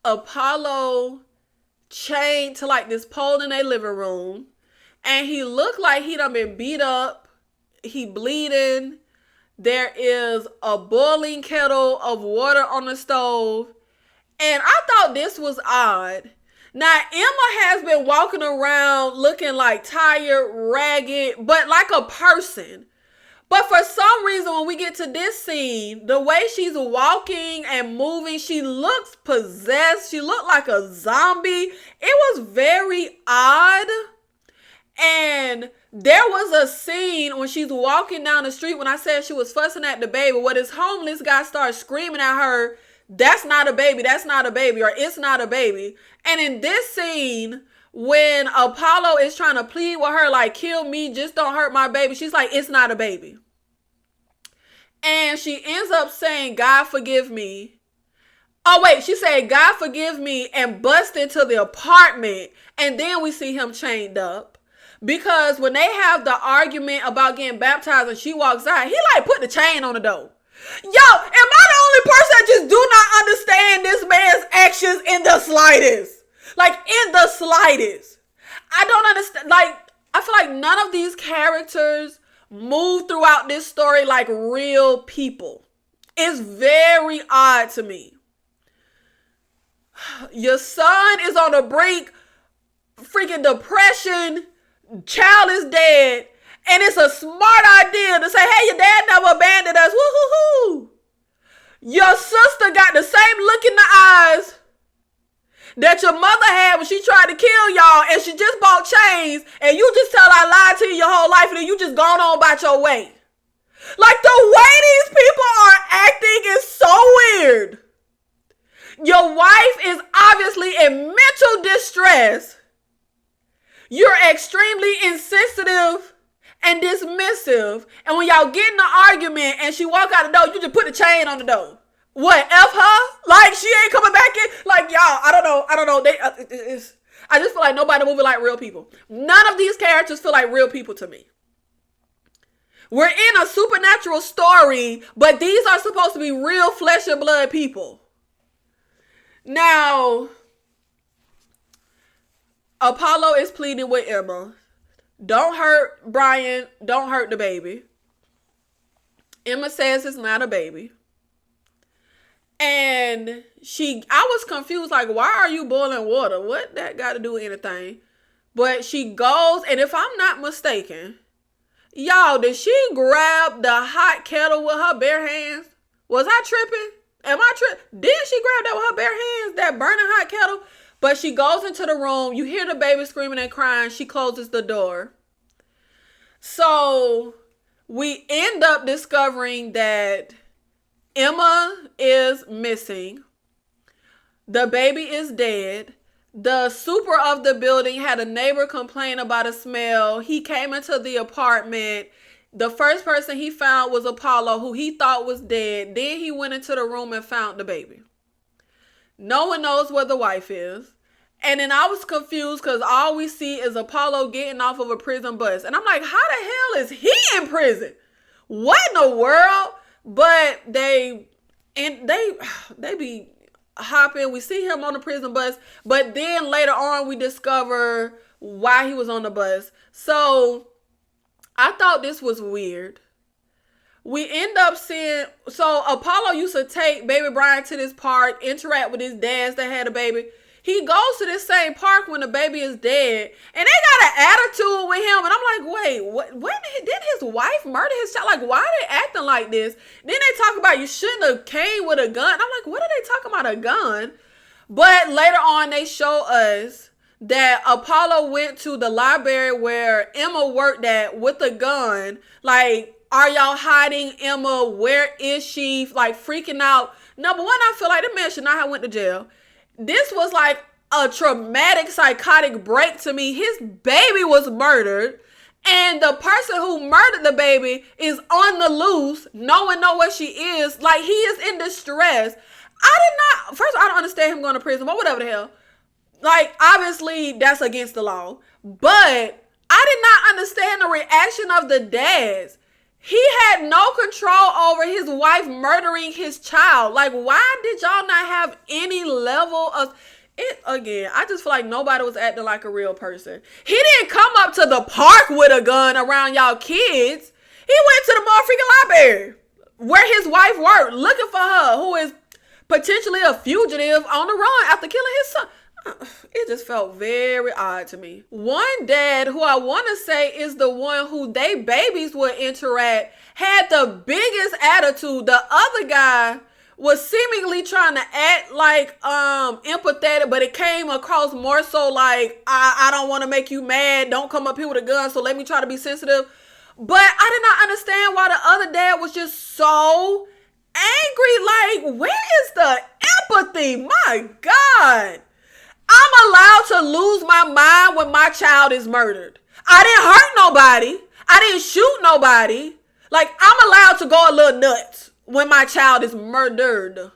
Apollo chained to like this pole in their living room, and he looked like he done been beat up. He bleeding. There is a boiling kettle of water on the stove, and I thought this was odd. Now, Emma has been walking around looking like tired, ragged, but like a person. But for some reason, when we get to this scene, the way she's walking and moving, she looks possessed. She looked like a zombie. It was very odd. And there was a scene when she's walking down the street when I said she was fussing at the baby, where this homeless guy starts screaming at her, "That's not a baby, that's not a baby," or "It's not a baby." And in this scene, when Apollo is trying to plead with her, like, "Kill me, just don't hurt my baby," she's like, "It's not a baby." And she ends up saying, "God forgive me." Oh, wait, she said, "God forgive me," and bust into the apartment. And then we see him chained up. Because when they have the argument about getting baptized and she walks out, he like put the chain on the door. Yo, am I the only person that just do not understand this man's actions in the slightest? Like, in the slightest. I don't understand. Like, I feel like none of these characters move throughout this story like real people. It's very odd to me. Your son is on the brink, freaking depression, child is dead, and it's a smart idea to say, "Hey, your dad never abandoned us. Woo-hoo-hoo." Your sister got the same look in the eyes that your mother had when she tried to kill y'all, and she just bought chains, and you just tell I lied to you your whole life, and then you just gone on about your way. Like, the way these people are acting is so weird. Your wife is obviously in mental distress. You're extremely insensitive and dismissive. And when y'all get in an argument and she walk out the door, you just put the chain on the door. What, F her? Like, she ain't coming back in? Like, y'all, I don't know. I just feel like nobody moving like real people. None of these characters feel like real people to me. We're in a supernatural story, but these are supposed to be real flesh and blood people. Now, Apollo is pleading with Emma. Don't hurt Brian. Don't hurt the baby. Emma says it's not a baby. And I was confused, like, why are you boiling water? What that got to do with anything? But she goes, and if I'm not mistaken, y'all, did she grab the hot kettle with her bare hands? Was I tripping? Am I tripping? Did she grab that with her bare hands, that burning hot kettle? But she goes into the room. You hear the baby screaming and crying. She closes the door. So we end up discovering that Emma is missing. The baby is dead. The super of the building had a neighbor complain about a smell. He came into the apartment. The first person he found was Apollo, who he thought was dead. Then he went into the room and found the baby. No one knows where the wife is. And then I was confused because all we see is Apollo getting off of a prison bus. And I'm like, how the hell is he in prison? What in the world? But they be hopping. We see him on the prison bus. But then later on, we discover why he was on the bus. So I thought this was weird. We end up seeing, so Apollo used to take baby Brian to this park, interact with his dads that had a baby. He goes to this same park when the baby is dead, and they got an attitude with him. And I'm like, wait, when did his wife murder his child? Like, why are they acting like this? Then they talk about you shouldn't have came with a gun. I'm like, what are they talking about, a gun? But later on, they show us that Apollo went to the library where Emma worked at with a gun. Like, are y'all hiding Emma? Where is she? Like, freaking out. Number one, I feel like the man should not have went to jail. This was like a traumatic, psychotic break to me. His baby was murdered. And the person who murdered the baby is on the loose. No one know where she is. Like, he is in distress. First of all, I don't understand him going to prison, but whatever the hell. Like, obviously, that's against the law. But I did not understand the reaction of the dads. He had no control over his wife murdering his child. Like, why did y'all not have any level of it? Again, I just feel like nobody was acting like a real person. He didn't come up to the park with a gun around y'all kids. He went to the motherfucking library where his wife worked, looking for her, who is potentially a fugitive on the run after killing his son. It just felt very odd to me. One dad, who I want to say is the one who they babies would interact, had the biggest attitude. The other guy was seemingly trying to act like empathetic, but it came across more so like, I don't want to make you mad. Don't come up here with a gun, so let me try to be sensitive. But I did not understand why the other dad was just so angry. Like, where is the empathy? My God. I'm allowed to lose my mind when my child is murdered. I didn't hurt nobody. I didn't shoot nobody. Like, I'm allowed to go a little nuts when my child is murdered.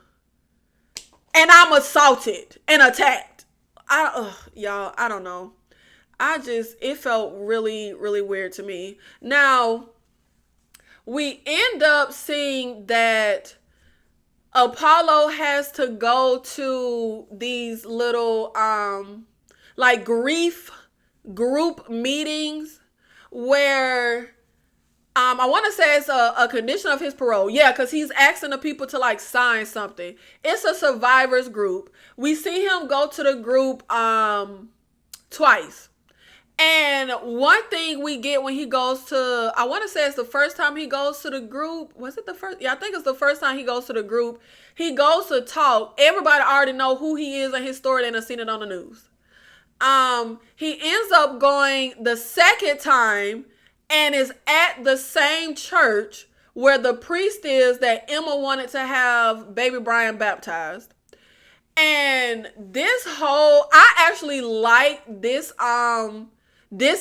And I'm assaulted and attacked. Y'all, I don't know. It felt really, really weird to me. Now, we end up seeing that Apollo has to go to these little like grief group meetings where I want to say it's a condition of his parole. Yeah, because he's asking the people to like sign something. It's a survivors group. We see him go to the group twice. And one thing we get when he goes to, I want to say it's the first time he goes to the group. Was it the first? Yeah, I think it's the first time he goes to the group. He goes to talk. Everybody already know who he is and his story. They have seen it on the news. He ends up going the second time and is at the same church where the priest is that Emma wanted to have baby Brian baptized. And I actually like this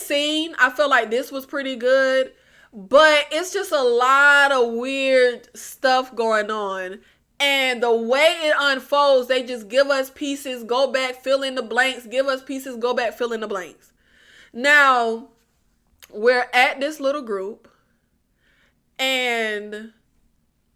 scene. I feel like this was pretty good, but it's just a lot of weird stuff going on. And the way it unfolds, they just give us pieces, go back, fill in the blanks, give us pieces, go back, fill in the blanks. Now, we're at this little group and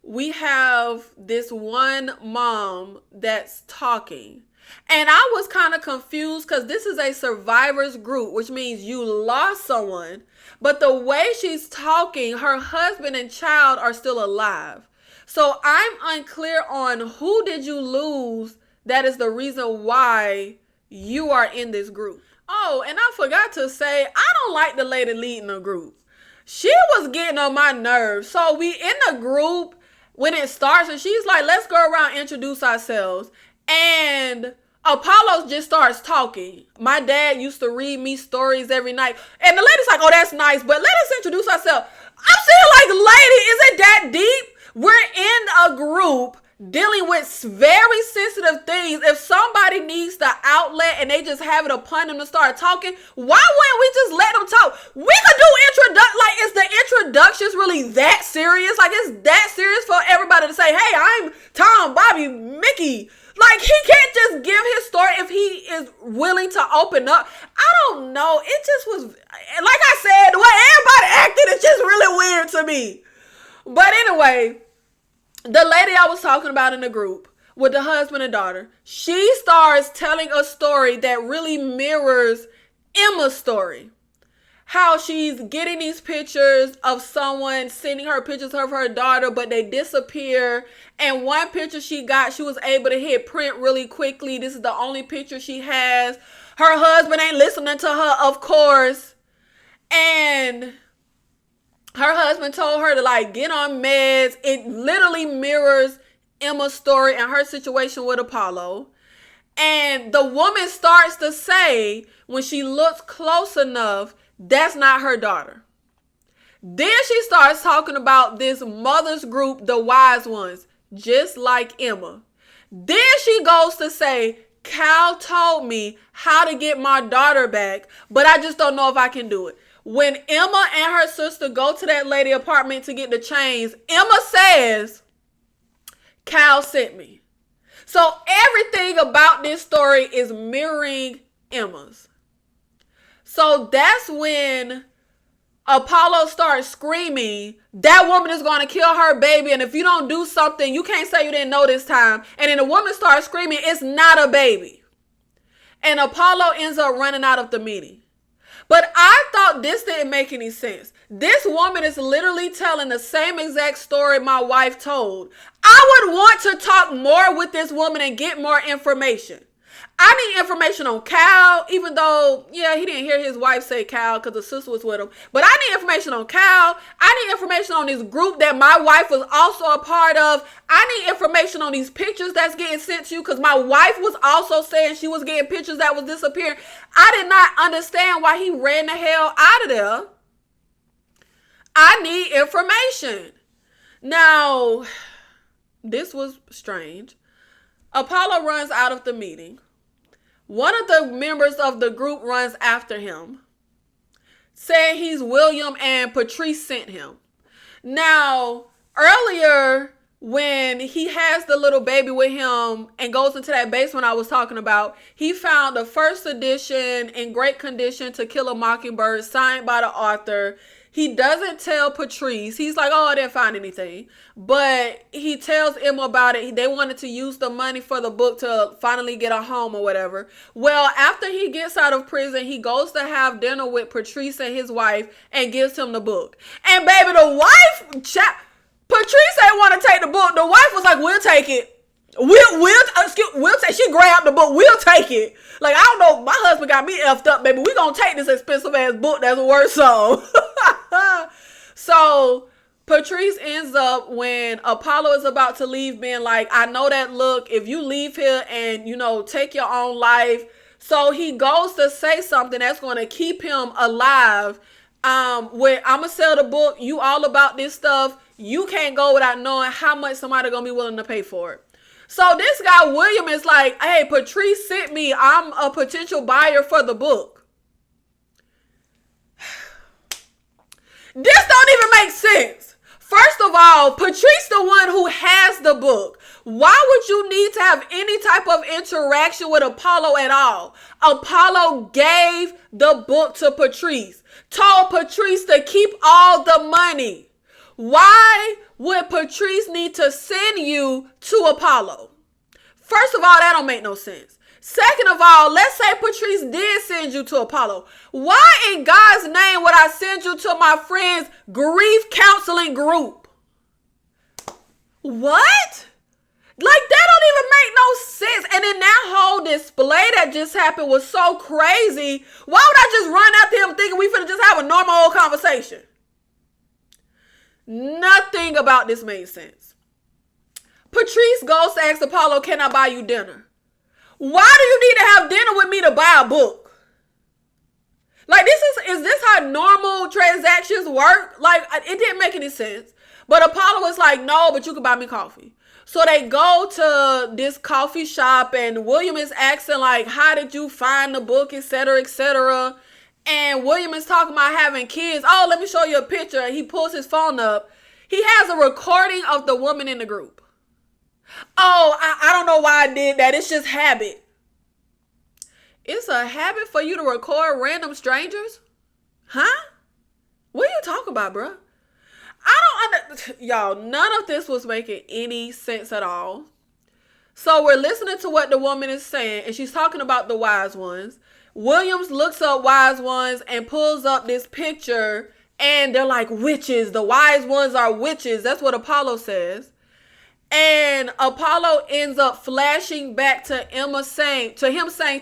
we have this one mom that's talking. And I was kind of confused because this is a survivors group, which means you lost someone. But the way she's talking, her husband and child are still alive. So I'm unclear on who did you lose that is the reason why you are in this group. Oh, and I forgot to say, I don't like the lady leading the group. She was getting on my nerves. So we in the group when it starts and she's like, let's go around and introduce ourselves. And Apollo just starts talking. My dad used to read me stories every night. And the lady's like, oh, that's nice, but let us introduce ourselves. I'm saying, like, lady, is it that deep? We're in a group dealing with very sensitive things. If somebody needs the outlet and they just have it upon them to start talking, why wouldn't we just let them talk? We could do like, is the introductions really that serious? Like, it's that serious for everybody to say, hey, I'm Tom, Bobby, Mickey. Like, he can't just give his story if he is willing to open up. I don't know. It just was, like I said, the way everybody acted is just really weird to me. But anyway, the lady I was talking about in the group with the husband and daughter, she starts telling a story that really mirrors Emma's story. How she's getting these pictures of someone sending her pictures of her daughter, but they disappear. And one picture she got, she was able to hit print really quickly. This is the only picture she has. Her husband ain't listening to her, of course. And her husband told her to like get on meds. It literally mirrors Emma's story and her situation with Apollo. And the woman starts to say, when she looks close enough, that's not her daughter. Then she starts talking about this mother's group, the wise ones, just like Emma. Then she goes to say, Cal told me how to get my daughter back, but I just don't know if I can do it. When Emma and her sister go to that lady apartment to get the chains, Emma says, Cal sent me. So everything about this story is mirroring Emma's. So that's when Apollo starts screaming, that woman is going to kill her baby, and if you don't do something, you can't say you didn't know this time. And then the woman starts screaming, it's not a baby. And Apollo ends up running out of the meeting. But I thought this didn't make any sense. This woman is literally telling the same exact story my wife told. I would want to talk more with this woman and get more information. I need information on Cal, even though, yeah, he didn't hear his wife say Cal because the sister was with him. But I need information on Cal. I need information on this group that my wife was also a part of. I need information on these pictures that's getting sent to you because my wife was also saying she was getting pictures that was disappearing. I did not understand why he ran the hell out of there. I need information. Now, this was strange. Apollo runs out of the meeting. One of the members of the group runs after him, saying he's William and Patrice sent him. Now, earlier when he has the little baby with him and goes into that basement I was talking about, he found the first edition in great condition To Kill a Mockingbird signed by the author. He doesn't tell Patrice. He's like, oh, I didn't find anything. But he tells Emma about it. They wanted to use the money for the book to finally get a home or whatever. Well, after he gets out of prison, he goes to have dinner with Patrice and his wife and gives him the book. And baby, the wife, Patrice ain't want to take the book. The wife was like, we'll take it. We'll take. She grabbed the book. We'll take it. Like, I don't know. My husband got me effed up, baby. We gonna take this expensive ass book that's worth so. So Patrice ends up, when Apollo is about to leave, being like, I know that look. If you leave here and, take your own life. So he goes to say something that's going to keep him alive. Where I'm gonna sell the book. You all about this stuff. You can't go without knowing how much somebody gonna be willing to pay for it. So this guy, William, is like, hey, Patrice sent me. I'm a potential buyer for the book. This don't even make sense. First of all, Patrice the one who has the book. Why would you need to have any type of interaction with Apollo at all? Apollo gave the book to Patrice. Told Patrice to keep all the money. Why would Patrice need to send you to Apollo? First of all, that don't make no sense. Second of all, let's say Patrice did send you to Apollo. Why in God's name would I send you to my friend's grief counseling group? What? Like, that don't even make no sense. And then that whole display that just happened was so crazy. Why would I just run after him thinking we finna just have a normal old conversation? Nothing about this made sense. Patrice goes to ask Apollo, can I buy you dinner? Why do you need to have dinner with me to buy a book? Like, is this how normal transactions work? Like, it didn't make any sense. But Apollo was like, no, but you can buy me coffee. So they go to this coffee shop and William is asking, like, how did you find the book, etc., etc. And William is talking about having kids. Oh, let me show you a picture. He pulls his phone up. He has a recording of the woman in the group. Oh, I don't know why I did that. It's just habit. It's a habit for you to record random strangers? Huh? What are you talking about, bro? Y'all, none of this was making any sense at all. So we're listening to what the woman is saying, and she's talking about the wise ones. Williams looks up wise ones and pulls up this picture, and they're like witches. The wise ones are witches. That's what Apollo says. And Apollo ends up flashing back to him saying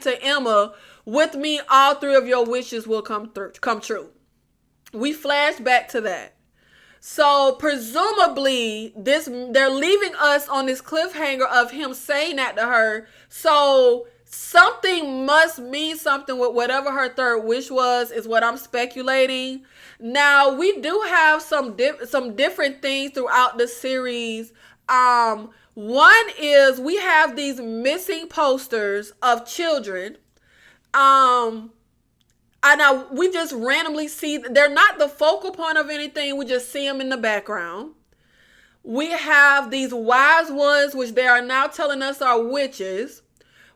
to Emma, with me, all three of your wishes will come true. We flash back to that. So presumably they're leaving us on this cliffhanger of him saying that to her. So Something must mean something with whatever her third wish was, is what I'm speculating. Now, we do have some different things throughout the series. One is we have these missing posters of children. We just randomly see, they're not the focal point of anything. We just see them in the background. We have these wise ones, which they are now telling us are witches.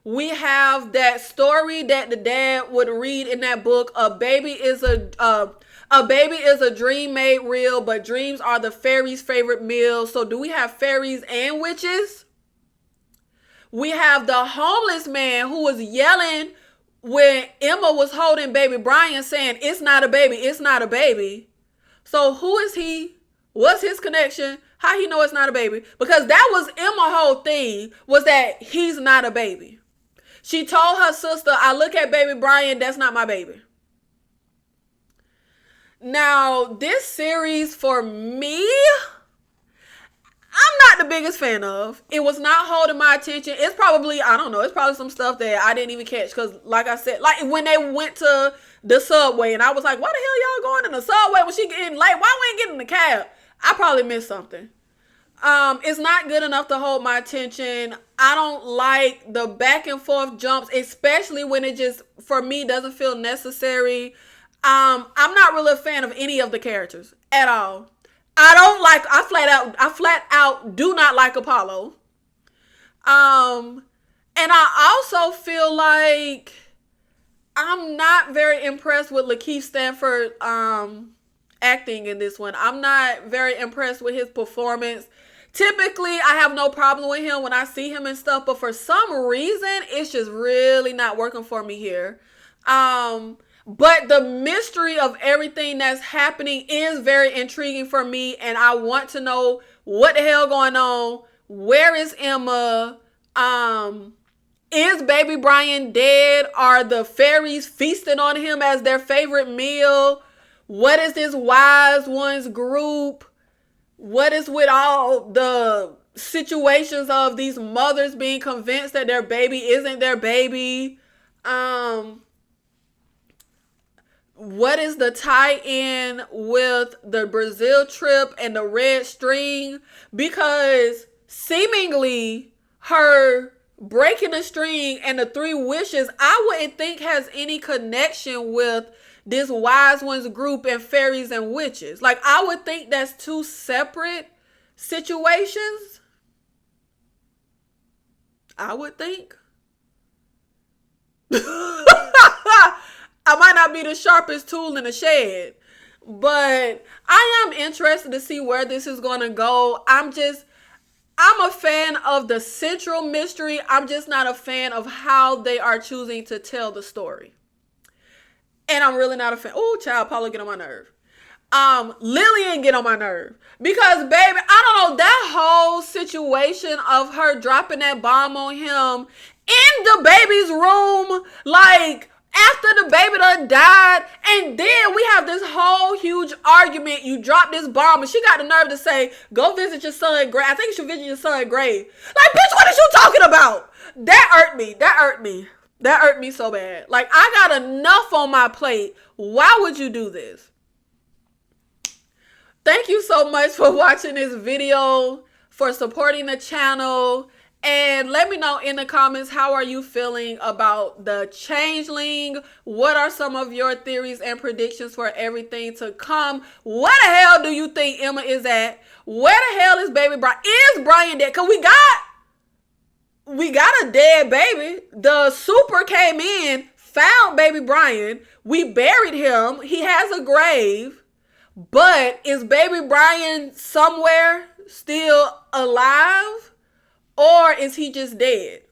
We have that story that the dad would read in that book. A baby is a dream made real, but dreams are the fairies' favorite meal. So do we have fairies and witches? We have the homeless man who was yelling when Emma was holding baby Brian, saying, "It's not a baby, it's not a baby." So who is he? What's his connection? How he know it's not a baby? Because that was Emma's whole thing, was that he's not a baby. She told her sister, "I look at baby Brian, that's not my baby." Now, this series for me, I'm not the biggest fan of. It was not holding my attention. It's probably, I don't know, it's probably some stuff that I didn't even catch. Because like I said, like when they went to the subway and I was like, why the hell y'all going in the subway when she getting late? Why we ain't getting in the cab? I probably missed something. It's not good enough to hold my attention. I don't like the back and forth jumps, especially when it just, for me, doesn't feel necessary. I'm not really a fan of any of the characters at all. I flat out do not like Apollo. And I also feel like I'm not very impressed with Lakeith Stanford acting in this one. I'm not very impressed with his performance. Typically, I have no problem with him when I see him and stuff, but for some reason, it's just really not working for me here. But the mystery of everything that's happening is very intriguing for me, and I want to know what the hell going on. Where is Emma? Is baby Brian dead? Are the fairies feasting on him as their favorite meal? What is this wise ones group? What is with all the situations of these mothers being convinced that their baby isn't their baby? What is the tie-in with the Brazil trip and the red string? Because seemingly her breaking the string and the 3 wishes, I wouldn't think has any connection with this wise ones group and fairies and witches. Like, I would think that's 2 separate situations. I would think. I might not be the sharpest tool in the shed, but I am interested to see where this is going to go. I'm a fan of the central mystery. I'm just not a fan of how they are choosing to tell the story. And I'm really not a fan. Oh, child, Paula get on my nerve. Lillian get on my nerve. Because, baby, I don't know, that whole situation of her dropping that bomb on him in the baby's room, like, after the baby done died, and then we have this whole huge argument. You drop this bomb, and she got the nerve to say, go visit your son grave. I think you should visit your son grave. Like, bitch, what is you talking about? That irked me. That irked me so bad. Like, I got enough on my plate. Why would you do this? Thank you so much for watching this video, for supporting the channel. And let me know in the comments, how are you feeling about the Changeling? What are some of your theories and predictions for everything to come? Where the hell do you think Emma is at? Where the hell is baby Brian? Is Brian dead? Because we got a dead baby. The super came in, found baby Brian. We buried him. He has a grave. But is baby Brian somewhere still alive? Or is he just dead?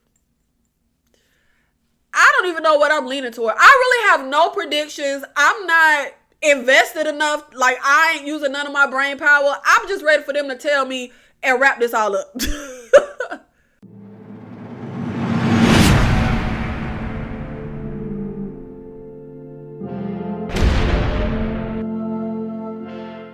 I don't even know what I'm leaning toward. I really have no predictions. I'm not invested enough. Like, I ain't using none of my brain power. I'm just ready for them to tell me and wrap this all up.